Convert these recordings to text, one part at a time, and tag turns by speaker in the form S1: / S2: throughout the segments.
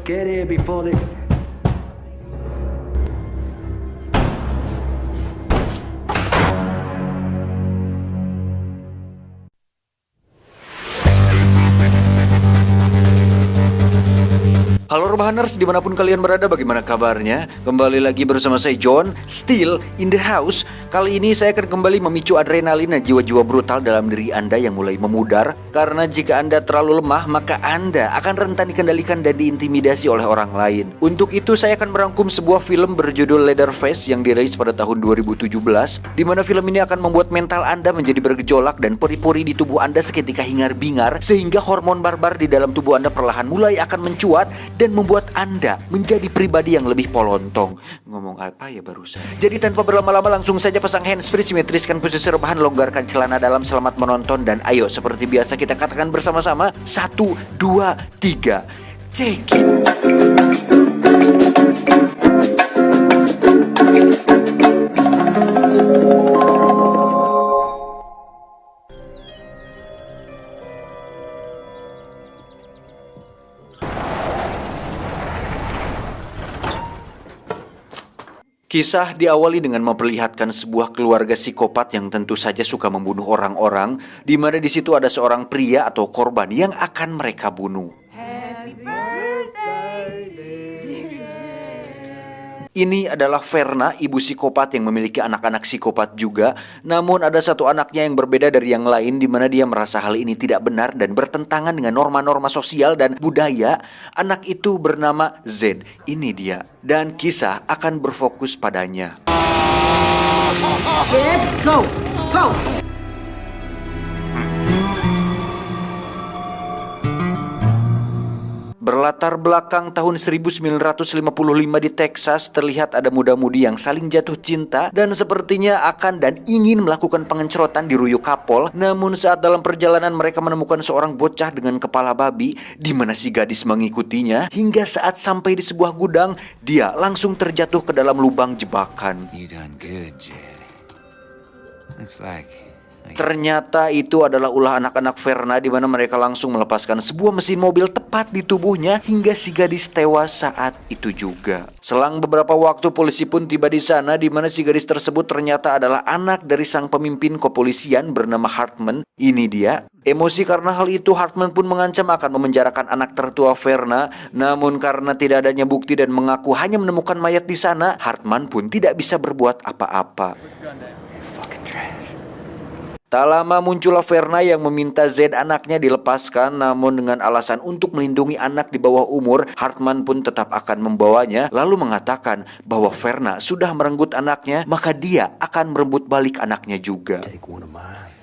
S1: get here before they...
S2: Halo Rebahaners, dimanapun kalian berada, bagaimana kabarnya? Kembali lagi bersama saya John, still in the house. Kali ini saya akan kembali memicu adrenalin dan jiwa-jiwa brutal dalam diri Anda yang mulai memudar. Karena jika Anda terlalu lemah, maka Anda akan rentan dikendalikan dan diintimidasi oleh orang lain. Untuk itu saya akan merangkum sebuah film berjudul Leatherface yang dirilis pada tahun 2017, di mana film ini akan membuat mental Anda menjadi bergejolak dan pori-pori di tubuh Anda seketika hingar-bingar, sehingga hormon barbar di dalam tubuh Anda perlahan mulai akan mencuat dan membuat Anda menjadi pribadi yang lebih polontong. Ngomong apa ya barusan? Jadi tanpa berlama-lama langsung saja pasang handsfree, simetriskan posisi rebahan, longgarkan celana dalam, selamat menonton, dan ayo seperti biasa kita katakan bersama-sama 1, 2, 3, check it. Kisah diawali dengan memperlihatkan sebuah keluarga psikopat yang tentu saja suka membunuh orang-orang, di mana di situ ada seorang pria atau korban yang akan mereka bunuh. Ini adalah Verna, ibu psikopat yang memiliki anak-anak psikopat juga. Namun ada satu anaknya yang berbeda dari yang lain, di mana dia merasa hal ini tidak benar dan bertentangan dengan norma-norma sosial dan budaya. Anak itu bernama Z. Ini dia. Dan kisah akan berfokus padanya.
S3: Jed, go! Go!
S2: Berlatar belakang tahun 1955 di Texas, terlihat ada muda-mudi yang saling jatuh cinta dan sepertinya akan dan ingin melakukan pengencerotan di Ruyo Kapol. Namun saat dalam perjalanan mereka menemukan seorang bocah dengan kepala babi, di mana si gadis mengikutinya hingga saat sampai di sebuah gudang, dia langsung terjatuh ke dalam lubang jebakan.
S4: You done good, Jed. Looks like
S2: Ternyata itu adalah ulah anak-anak Verna, di mana mereka langsung melepaskan sebuah mesin mobil tepat di tubuhnya hingga si gadis tewas saat itu juga. Selang beberapa waktu polisi pun tiba di sana, di mana si gadis tersebut ternyata adalah anak dari sang pemimpin kepolisian bernama Hartman. Ini dia. Emosi karena hal itu, Hartman pun mengancam akan memenjarakan anak tertua Verna. Namun karena tidak adanya bukti dan mengaku hanya menemukan mayat di sana, Hartman pun tidak bisa berbuat apa-apa.
S4: fucking trash.
S2: Tak lama muncullah Verna yang meminta Z anaknya dilepaskan, namun dengan alasan untuk melindungi anak di bawah umur, Hartman pun tetap akan membawanya, lalu mengatakan bahwa Verna sudah merenggut anaknya, maka dia akan merebut balik anaknya juga.
S1: Take one of mine,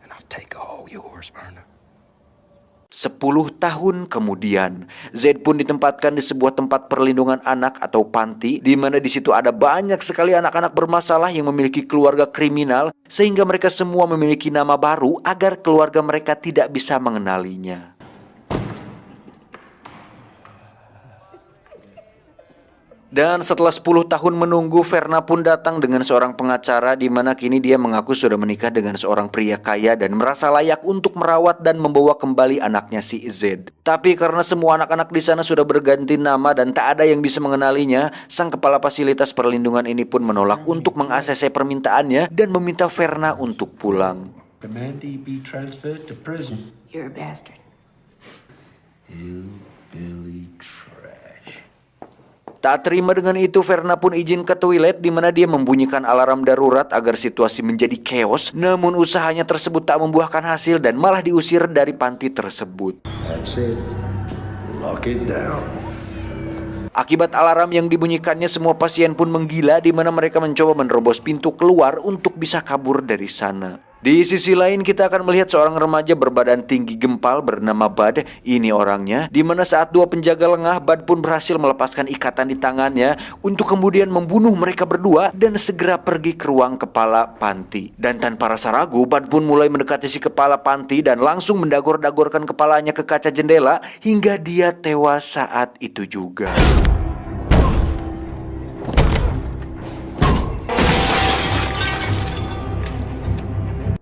S1: and I'll take all yours, Verna.
S2: 10 tahun kemudian, Z pun ditempatkan di sebuah tempat perlindungan anak atau panti, di mana di situ ada banyak sekali anak-anak bermasalah yang memiliki keluarga kriminal, sehingga mereka semua memiliki nama baru agar keluarga mereka tidak bisa mengenalinya. Dan setelah 10 tahun menunggu, Verna pun datang dengan seorang pengacara, di mana kini dia mengaku sudah menikah dengan seorang pria kaya dan merasa layak untuk merawat dan membawa kembali anaknya si Z. Tapi karena semua anak-anak di sana sudah berganti nama dan tak ada yang bisa mengenalinya, sang kepala fasilitas perlindungan ini pun menolak untuk meng-ACC permintaannya dan meminta Verna untuk pulang.
S1: Mandy be transferred to prison.
S3: You're a bastard.
S1: Hillbilly trash.
S2: Tak terima dengan itu, Verna pun izin ke toilet, di mana dia membunyikan alarm darurat agar situasi menjadi chaos. Namun usahanya tersebut tak membuahkan hasil dan malah diusir dari panti tersebut.
S1: That's it. Lock it down.
S2: Akibat alarm yang dibunyikannya, semua pasien pun menggila, di mana mereka mencoba menerobos pintu keluar untuk bisa kabur dari sana. Di sisi lain kita akan melihat seorang remaja berbadan tinggi gempal bernama Bud. Ini orangnya, di mana saat dua penjaga lengah, Bud pun berhasil melepaskan ikatan di tangannya untuk kemudian membunuh mereka berdua dan segera pergi ke ruang kepala panti. Dan tanpa rasa ragu, Bud pun mulai mendekati si kepala panti dan langsung mendagor-dagorkan kepalanya ke kaca jendela hingga dia tewas saat itu juga.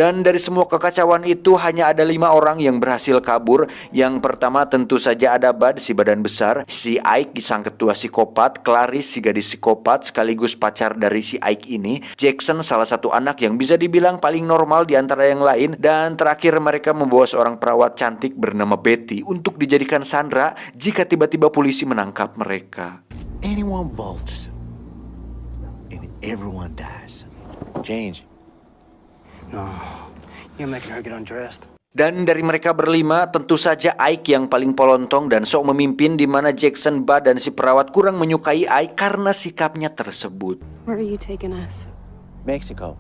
S2: Dan dari semua kekacauan itu hanya ada 5 orang yang berhasil kabur. Yang pertama tentu saja ada Bud, si badan besar, si Ike sang ketua psikopat, Clarice si gadis psikopat sekaligus pacar dari si Ike ini, Jackson salah satu anak yang bisa dibilang paling normal di antara yang lain, dan terakhir mereka membawa seorang perawat cantik bernama Betty untuk dijadikan sandera jika tiba-tiba polisi menangkap mereka.
S5: Anyone bolts, and everyone dies. Change.
S1: No, you're making her get undressed.
S2: Dan dari mereka berlima, tentu saja Ike yang paling polontong dan sok memimpin, di mana Jackson, Bud, dan si perawat kurang menyukai Ike karena sikapnya tersebut.
S6: Where are you taking us?
S5: Mexico.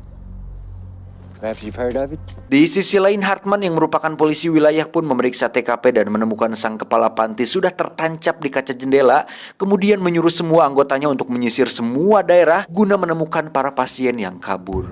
S5: Perhaps you've heard of it?
S2: Di sisi lain, Hartman yang merupakan polisi wilayah pun memeriksa TKP dan menemukan sang kepala panti sudah tertancap di kaca jendela, kemudian menyuruh semua anggotanya untuk menyisir semua daerah guna menemukan para pasien yang kabur.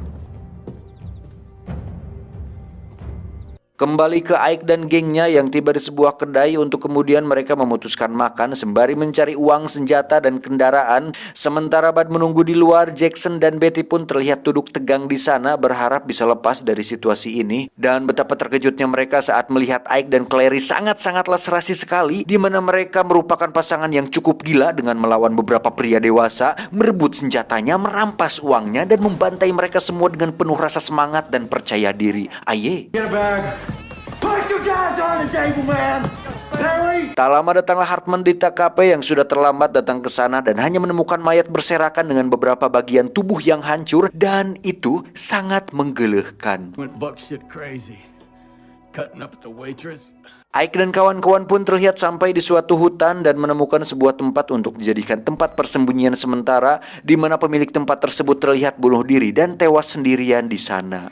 S2: Kembali ke Ike dan gengnya yang tiba di sebuah kedai untuk kemudian mereka memutuskan makan sembari mencari uang, senjata, dan kendaraan. Sementara Bud menunggu di luar, Jackson dan Betty pun terlihat duduk tegang di sana berharap bisa lepas dari situasi ini. Dan betapa terkejutnya mereka saat melihat Ike dan Clarice sangat-sangatlah serasi sekali, di mana mereka merupakan pasangan yang cukup gila dengan melawan beberapa pria dewasa, merebut senjatanya, merampas uangnya, dan membantai mereka semua dengan penuh rasa semangat dan percaya diri. Aye.
S1: Get a bag. Put your guys on the table, man. Harry.
S2: Tak lama datanglah Hartman di TKP yang sudah terlambat datang ke sana dan hanya menemukan mayat berserakan dengan beberapa bagian tubuh yang hancur, dan itu sangat menggelehkan.
S1: Went buck shit crazy. Cutting up at the waitress.
S2: Ike dan kawan-kawan pun terlihat sampai di suatu hutan dan menemukan sebuah tempat untuk dijadikan tempat persembunyian sementara, di mana pemilik tempat tersebut terlihat bunuh diri dan tewas sendirian di sana.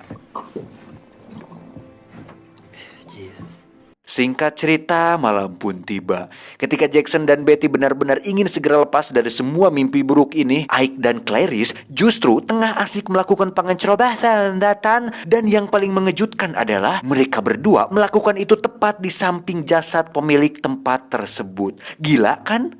S2: Singkat cerita, malam pun tiba. Ketika Jackson dan Betty benar-benar ingin segera lepas dari semua mimpi buruk ini, Ike dan Clarice justru tengah asik melakukan pengecerobatan. Dan yang paling mengejutkan adalah mereka berdua melakukan itu tepat di samping jasad pemilik tempat tersebut. Gila kan?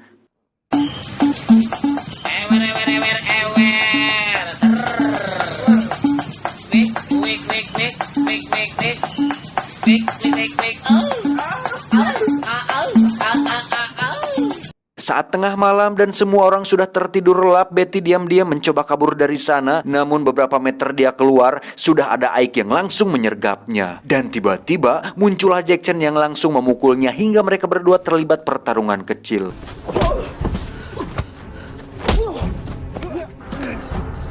S2: Saat tengah malam dan semua orang sudah tertidur lelap, Betty diam-diam mencoba kabur dari sana. Namun beberapa meter dia keluar, sudah ada Ike yang langsung menyergapnya. Dan tiba-tiba muncullah Jackson yang langsung memukulnya hingga mereka berdua terlibat pertarungan kecil.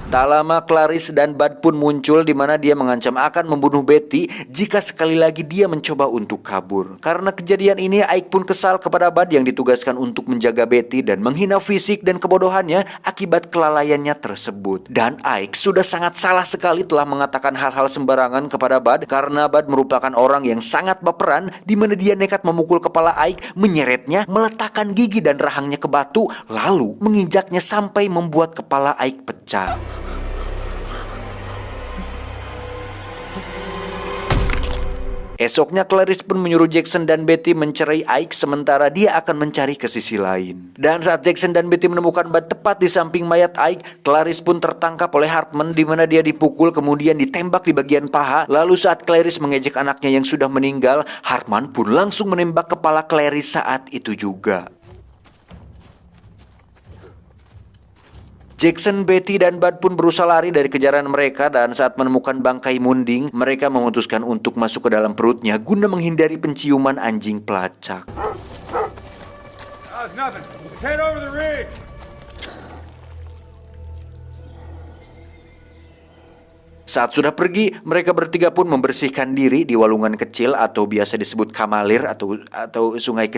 S2: Tak lama Clarice dan Bud pun muncul, di mana dia mengancam akan membunuh Betty jika sekali lagi dia mencoba untuk kabur. Karena kejadian ini, Ike pun kesal kepada Bud yang ditugaskan untuk menjaga Betty dan menghina fisik dan kebodohannya akibat kelalaiannya tersebut. Dan Ike sudah sangat salah sekali telah mengatakan hal-hal sembarangan kepada Bud, karena Bud merupakan orang yang sangat baperan, di mana dia nekat memukul kepala Ike, menyeretnya, meletakkan gigi dan rahangnya ke batu, lalu menginjaknya sampai membuat kepala Ike pecah. Esoknya Clarice pun menyuruh Jackson dan Betty mencerai Ike, sementara dia akan mencari ke sisi lain. Dan saat Jackson dan Betty menemukan Bud tepat di samping mayat Ike, Clarice pun tertangkap oleh Hartman, di mana dia dipukul kemudian ditembak di bagian paha. Lalu saat Clarice mengejek anaknya yang sudah meninggal, Hartman pun langsung menembak kepala Clarice saat itu juga. Jackson, Betty, dan Bud pun berusaha lari dari kejaran mereka, dan saat menemukan bangkai Munding, mereka memutuskan untuk masuk ke dalam perutnya guna menghindari penciuman anjing pelacak. Saat sudah pergi, mereka bertiga pun membersihkan diri di walungan kecil atau biasa disebut kamalir atau sungai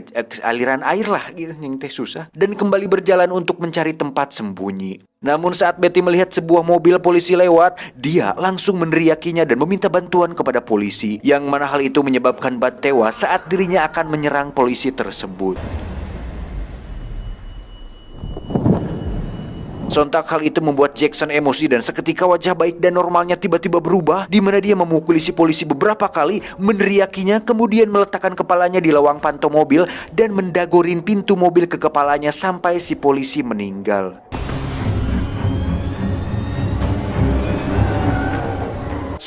S2: aliran air lah gitu, yang teh susah, dan kembali berjalan untuk mencari tempat sembunyi. Namun saat Betty melihat sebuah mobil polisi lewat, dia langsung meneriakinya dan meminta bantuan kepada polisi, yang mana hal itu menyebabkan Bud tewas saat dirinya akan menyerang polisi tersebut. Sontak hal itu membuat Jackson emosi dan seketika wajah baik dan normalnya tiba-tiba berubah, di mana dia memukuli si polisi beberapa kali, meneriakinya, kemudian meletakkan kepalanya di lawang pantau mobil dan mendagorin pintu mobil ke kepalanya sampai si polisi meninggal.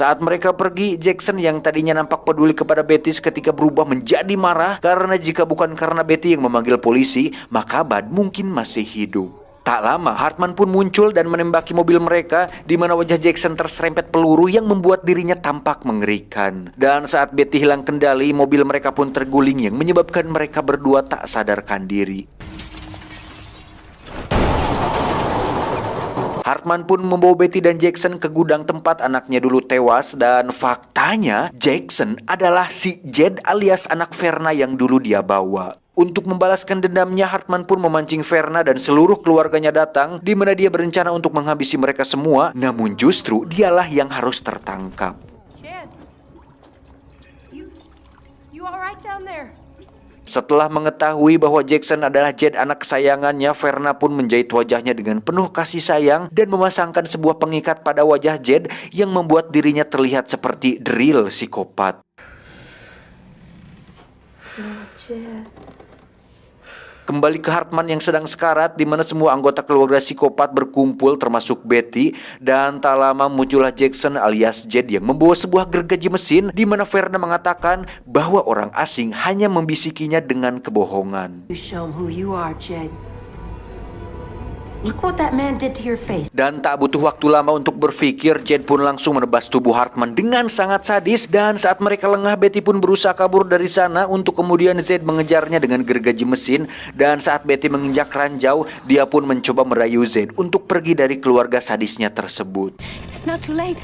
S2: Saat mereka pergi, Jackson yang tadinya nampak peduli kepada Betty ketika berubah menjadi marah karena jika bukan karena Betty yang memanggil polisi, maka Bud mungkin masih hidup. Tak lama, Hartman pun muncul dan menembaki mobil mereka, di mana wajah Jackson terserempet peluru yang membuat dirinya tampak mengerikan. Dan saat Betty hilang kendali, mobil mereka pun terguling yang menyebabkan mereka berdua tak sadarkan diri. Hartman pun membawa Betty dan Jackson ke gudang tempat anaknya dulu tewas, dan faktanya Jackson adalah si Jed alias anak Verna yang dulu dia bawa. Untuk membalaskan dendamnya, Hartman pun memancing Verna dan seluruh keluarganya datang, di mana dia berencana untuk menghabisi mereka semua, namun justru dialah yang harus tertangkap.
S3: Jed, you all right down there?
S2: Setelah mengetahui bahwa Jackson adalah Jed anak kesayangannya, Verna pun menjahit wajahnya dengan penuh kasih sayang dan memasangkan sebuah pengikat pada wajah Jed yang membuat dirinya terlihat seperti the real psikopat. Kembali ke Hartman yang sedang sekarat, di mana semua anggota keluarga psikopat berkumpul termasuk Betty, dan tak lama muncullah Jackson alias Jed yang membawa sebuah gergaji mesin, di mana Verna mengatakan bahwa orang asing hanya membisikinya dengan kebohongan.
S3: You show 'em who you are, Jed. Look what that man did to your face.
S2: Dan tak butuh waktu lama untuk berpikir, Jed pun langsung menebas tubuh Hartman dengan sangat sadis. Dan saat mereka lengah, Betty pun berusaha kabur dari sana, untuk kemudian Zed mengejarnya dengan gergaji mesin. Dan saat Betty menginjak ranjau, dia pun mencoba merayu Zed untuk pergi dari keluarga sadisnya tersebut.
S6: It's not too late.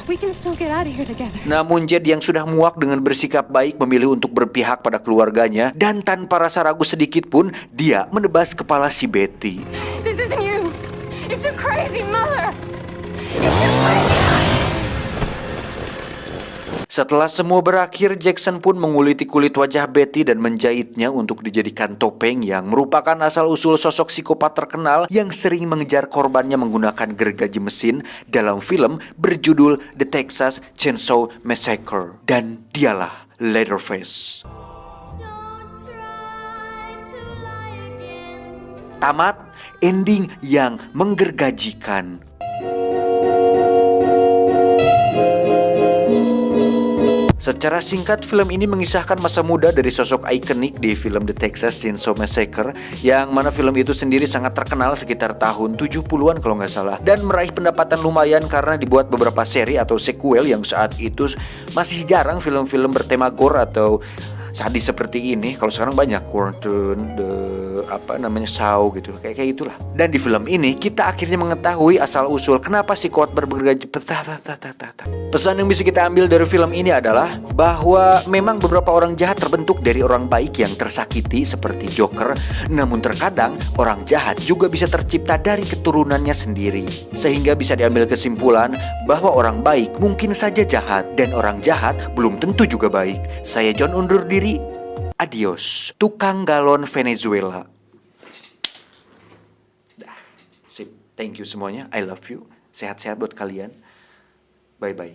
S6: We can still get out of here together.
S2: Namun Jed yang sudah muak dengan bersikap baik memilih untuk berpihak pada keluarganya, dan tanpa rasa ragu sedikit pun dia menebas kepala si Betty.
S6: This isn't you. It's your crazy mother.
S2: Setelah semua berakhir, Jackson pun menguliti kulit wajah Betty dan menjahitnya untuk dijadikan topeng yang merupakan asal-usul sosok psikopat terkenal yang sering mengejar korbannya menggunakan gergaji mesin dalam film berjudul The Texas Chainsaw Massacre. Dan dialah Leatherface. Tamat, ending yang menggergajikan. Secara singkat, film ini mengisahkan masa muda dari sosok ikonik di film The Texas Chainsaw Massacre, yang mana film itu sendiri sangat terkenal sekitar tahun 70-an kalau nggak salah, dan meraih pendapatan lumayan karena dibuat beberapa seri atau sequel yang saat itu masih jarang film-film bertema gore atau sadis seperti ini. Kalau sekarang banyak, Quarantine, Saw gitu, kayak itulah. Dan di film ini kita akhirnya mengetahui asal usul kenapa si kuat bergergaji. Pesan yang bisa kita ambil dari film ini adalah bahwa memang beberapa orang jahat terbentuk dari orang baik yang tersakiti seperti Joker, namun terkadang orang jahat juga bisa tercipta dari keturunannya sendiri. Sehingga bisa diambil kesimpulan bahwa orang baik mungkin saja jahat dan orang jahat belum tentu juga baik. Saya John undur diri. Adios, tukang galon Venezuela. Sip, thank you semuanya. I love you. Sehat-sehat buat kalian. Bye-bye.